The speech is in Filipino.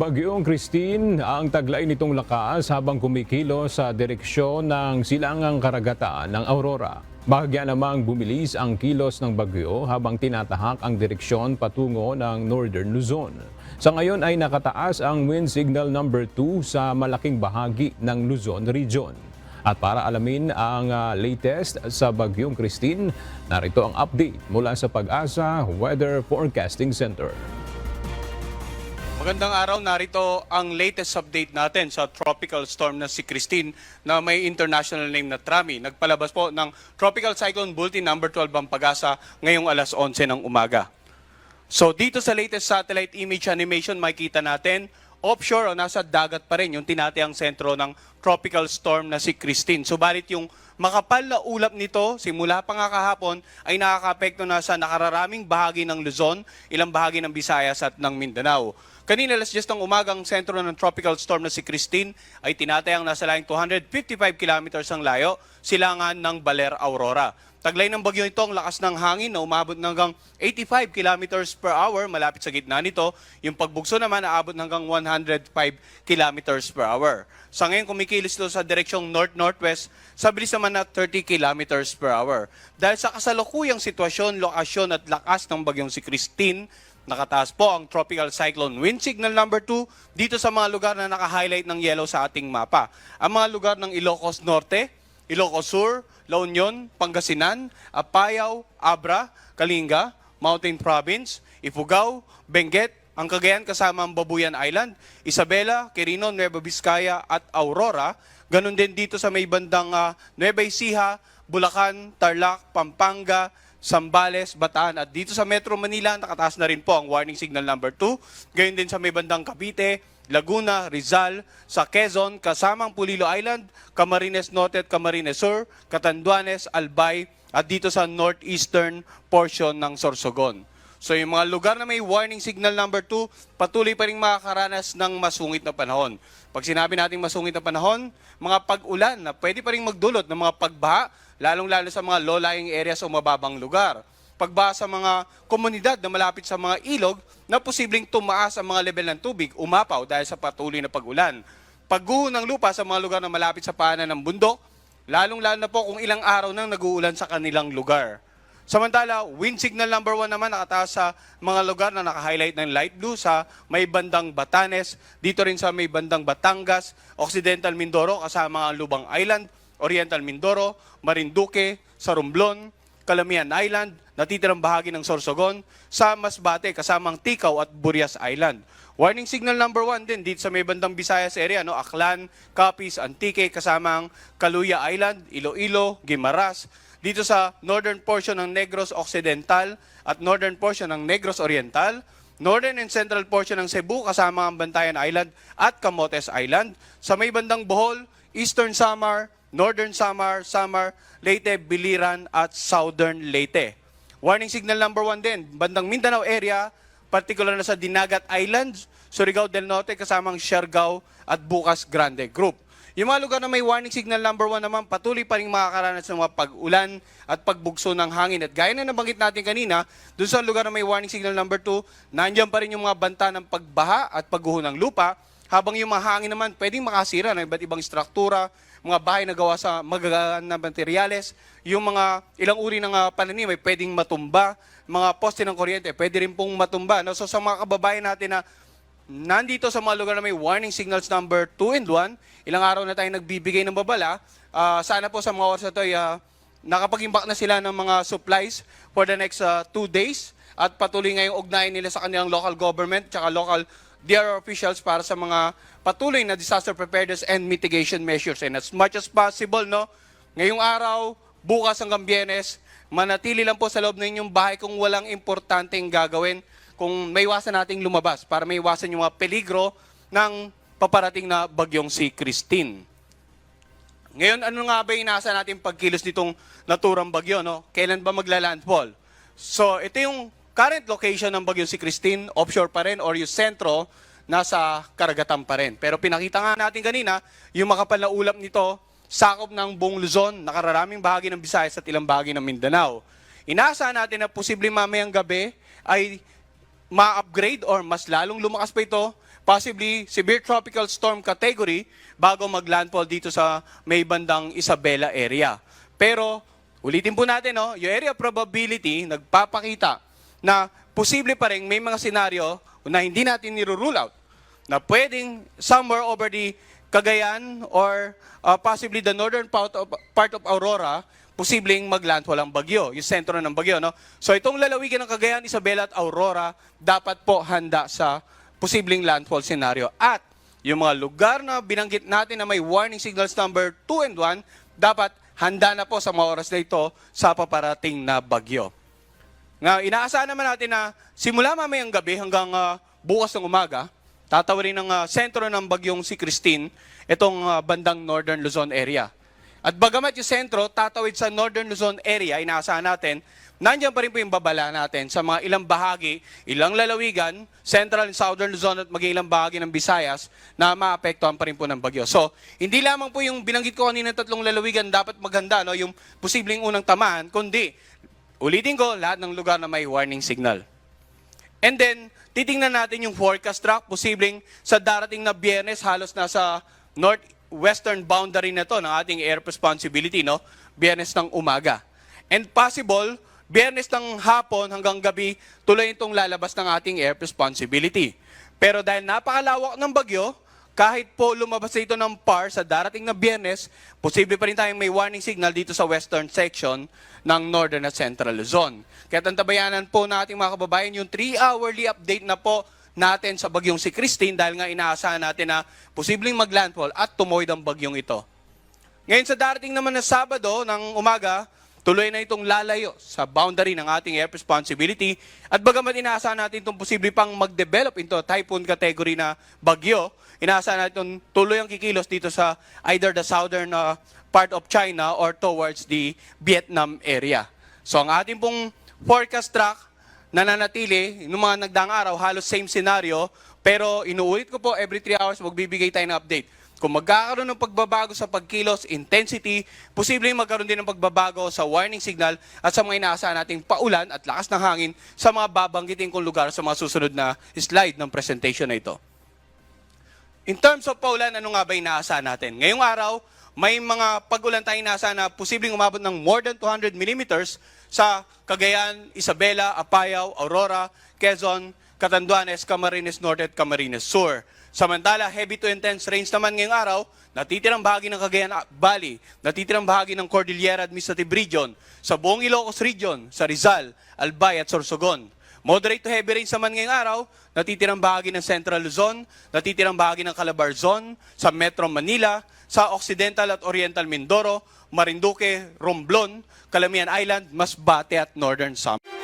Bagyong Christine ang taglay nitong lakas habang kumikilo sa direksyon ng silangang karagatan ng Aurora. Bahagya namang bumilis ang kilos ng bagyo habang tinatahak ang direksyon patungo ng Northern Luzon. Sa ngayon ay nakataas ang wind signal number 2 sa malaking bahagi ng Luzon region. At para alamin ang latest sa Bagyong Christine, narito ang update mula sa Pag-asa Weather Forecasting Center. Magandang araw, narito ang latest update natin sa tropical storm na si Christine na may international name na Trami. Nagpalabas po ng Tropical Cyclone Bulletin number 12 ang Pag-asa ngayong alas 11 ng umaga. So dito sa latest satellite image animation makikita natin offshore o nasa dagat pa rin yung tinatayang sentro ng tropical storm na si Christine. Subalit yung makapal na ulap nito, simula pa nga kahapon, ay nakakaapekto na sa nakararaming bahagi ng Luzon, ilang bahagi ng Visayas at ng Mindanao. Kanina alas 10 ng umagang sentro ng tropical storm na si Christine ay tinatayang nasa layong 255 kilometers ang layo, silangan ng Baler, Aurora. Taglay ng bagyo ito ang lakas ng hangin na umabot hanggang 85 kilometers per hour malapit sa gitna nito. Yung pagbugso naman aabot hanggang 105 kilometers per hour. Sa ngayon kumikilos ito sa direksyong north-northwest sa bilis naman na 30 kilometers per hour. Dahil sa kasalukuyang sitwasyon, lokasyon at lakas ng bagyong si Christine, nakataas po ang tropical cyclone wind signal number 2 dito sa mga lugar na naka-highlight ng yellow sa ating mapa. Ang mga lugar ng Ilocos Norte, Ilocos Sur, La Union, Pangasinan, Apayao, Abra, Kalinga, Mountain Province, Ifugao, Benguet, ang Cagayan kasama ang Babuyan Island, Isabela, Quirino, Nueva Vizcaya at Aurora. Ganon din dito sa may bandang Nueva Ecija, Bulacan, Tarlac, Pampanga, Zambales, Bataan at dito sa Metro Manila nakataas na rin po ang warning signal number 2. Gayon din sa may bandang Cavite, Laguna, Rizal, sa Quezon, kasamang Pulilo Island, Camarines Norte at Camarines Sur, Catanduanes, Albay at dito sa northeastern portion ng Sorsogon. So yung mga lugar na may warning signal number 2, patuloy pa rin makakaranas ng masungit na panahon. Pag sinabi natin masungit na panahon, mga pag-ulan na pwede pa rin magdulot ng mga pagbaha, lalong-lalo sa mga low-lying areas o mababang lugar. Pagbaha sa mga komunidad na malapit sa mga ilog na posibleng tumaas ang mga level ng tubig, umapaw dahil sa patuloy na pag-ulan. Pagguho ng lupa sa mga lugar na malapit sa paanan ng bundok, lalong-lalo na po kung ilang araw nang nag-uulan sa kanilang lugar. Samantala, wind signal number 1 naman nakataas sa mga lugar na naka-highlight ng light blue sa may bandang Batanes, dito rin sa may bandang Batangas, Occidental Mindoro kasama ang Lubang Island, Oriental Mindoro, Marinduque, Sarumblon, Calamian Island, natitirang bahagi ng Sorsogon, sa Masbate kasamang Ticao at Burias Island. Warning signal number 1 din dito sa may bandang Visayas area, Aklan, Capiz, Antique kasamang Caluya Island, Iloilo, Guimaras, dito sa northern portion ng Negros Occidental at northern portion ng Negros Oriental, northern and central portion ng Cebu kasama ang Bantayan Island at Camotes Island, sa may bandang Bohol, Eastern Samar, Northern Samar, Leyte, Biliran at Southern Leyte. Warning signal number 1 din, bandang Mindanao area, particular na sa Dinagat Islands, Surigao del Norte kasamang Siargao at Bukas Grande Group. Yung mga lugar na may warning signal number 1 naman, patuloy pa rin makakaranas ng mga pag-ulan at pagbugso ng hangin. At gaya na nabanggit natin kanina, doon sa lugar na may warning signal number 2, nandiyan pa rin yung mga banta ng pagbaha at pagguho ng lupa, habang yung mga hangin naman pwedeng makasira ng iba't ibang struktura, mga bahay na gawa sa magagaan na materyales, yung mga ilang uri ng pananim ay pwedeng matumba, mga poste ng kuryente pwede rin pong matumba. So sa mga kababayan natin na nandito sa mga lugar na may warning signals number 2 and 1, ilang araw na tayo nagbibigay ng babala, sana po sa mga oras na ito ay nakapag-imbak na sila ng mga supplies for the next 2 days at patuloy ngayong ugnayan nila sa kanilang local government at local DRR officials para sa mga patuloy na disaster preparedness and mitigation measures. And as much as possible, ngayong araw, bukas hanggang Biyernes, manatili lang po sa loob ng inyong bahay kung walang importanteng gagawin, kung may iwasan nating lumabas para may iwasan yung mga peligro ng paparating na bagyong si Christine. Ngayon, ano nga ba inasa natin pagkilos nitong naturang bagyo? Kailan ba magla-landfall? So, ito yung current location ng bagyong si Christine, offshore pa rin or yung sentro, nasa karagatan pa rin. Pero pinakita nga natin kanina, yung makapal na ulap nito, sakop ng buong Luzon, nakararaming bahagi ng Visayas at ilang bahagi ng Mindanao. Inaasahan natin na posibleng mamayang gabi ay ma-upgrade or mas lalong lumakas pa ito possibly severe tropical storm category bago maglandfall dito sa may bandang Isabela area. Pero ulitin po natin, no, yung area probability nagpapakita na posible pa rin may mga senaryo na hindi natin nirule out na pwedeng somewhere over the Cagayan or possibly the northern part of Aurora, posibleng maglandfall ang bagyo, yung sentro ng bagyo. No? So itong lalawigan ng Cagayan, Isabela at Aurora, dapat po handa sa posibleng landfall scenario. At yung mga lugar na binanggit natin na may warning signals number 2 and 1, dapat handa na po sa mga oras na ito sa paparating na bagyo. Nga, inaasahan naman natin na simula mamayang gabi hanggang bukas ng umaga, tatawarin ng sentro ng bagyong si Christine, itong bandang Northern Luzon area. At bagamat yung sentro, tatawid sa Northern Luzon area, inaasahan natin, nandiyan pa rin po yung babala natin sa mga ilang bahagi, ilang lalawigan, Central and Southern Luzon at maging ilang bahagi ng Visayas na maapektuhan pa rin po ng bagyo. So, hindi lamang po yung binanggit ko kanina tatlong lalawigan dapat maganda, no, yung posibleng unang tamaan, kundi, ulitin ko, lahat ng lugar na may warning signal. And then, titingnan natin yung forecast track, posibleng sa darating na Biyernes, halos nasa northwestern boundary na to ng ating air responsibility, no? Biyernes ng umaga. And possible, Biyernes ng hapon hanggang gabi, tuloy itong lalabas ng ating air responsibility. Pero dahil napakalawak ng bagyo, kahit po lumabas ito ng PAR sa darating na Biyernes, posible pa rin tayong may warning signal dito sa western section ng Northern at Central Luzon. Kaya tantabayanan po natin mga kababayan yung 3-hourly update na po natin sa bagyong si Christine dahil nga inaasahan natin na posibleng maglandfall at tumoyd ang bagyong ito. Ngayon sa darating naman na Sabado ng umaga, tuloy na itong lalayo sa boundary ng ating air responsibility at bagamat inaasahan natin itong posible pang mag-develop into typhoon category na bagyo, inaasahan natin tuloy ang kikilos dito sa either the southern part of China or towards the Vietnam area. So ang ating pong forecast track nananatili noong mga nagdaang araw, halos same scenario, pero inuulit ko po every 3 hours magbibigay tayo ng update. Kung magkakaroon ng pagbabago sa pagkilos, intensity, posibleng magkaroon din ng pagbabago sa warning signal at sa mga inaasahan nating paulan at lakas ng hangin sa mga babanggitin kong lugar sa mga susunod na slide ng presentation na ito. In terms of paulan, ano nga ba inaasahan natin? Ngayong araw, may mga pag-ulan tayong inaasahan na posibleng umabot ng more than 200 millimeters sa Cagayan, Isabela, Apayao, Aurora, Quezon, Catanduanes, Camarines Norte at Camarines Sur. Samantala, heavy to intense rains naman ngayong araw, natitirang bahagi ng Cagayan Valley, natitirang bahagi ng Cordillera Administrative Region, sa buong Ilocos Region, sa Rizal, Albay at Sorsogon. Moderate to heavy rains naman ngayong araw, natitirang bahagi ng Central Luzon, natitirang bahagi ng Calabarzon, sa Metro Manila, sa Occidental at Oriental Mindoro, Marinduque, Romblon, Calamian Island, Masbate at Northern Samar.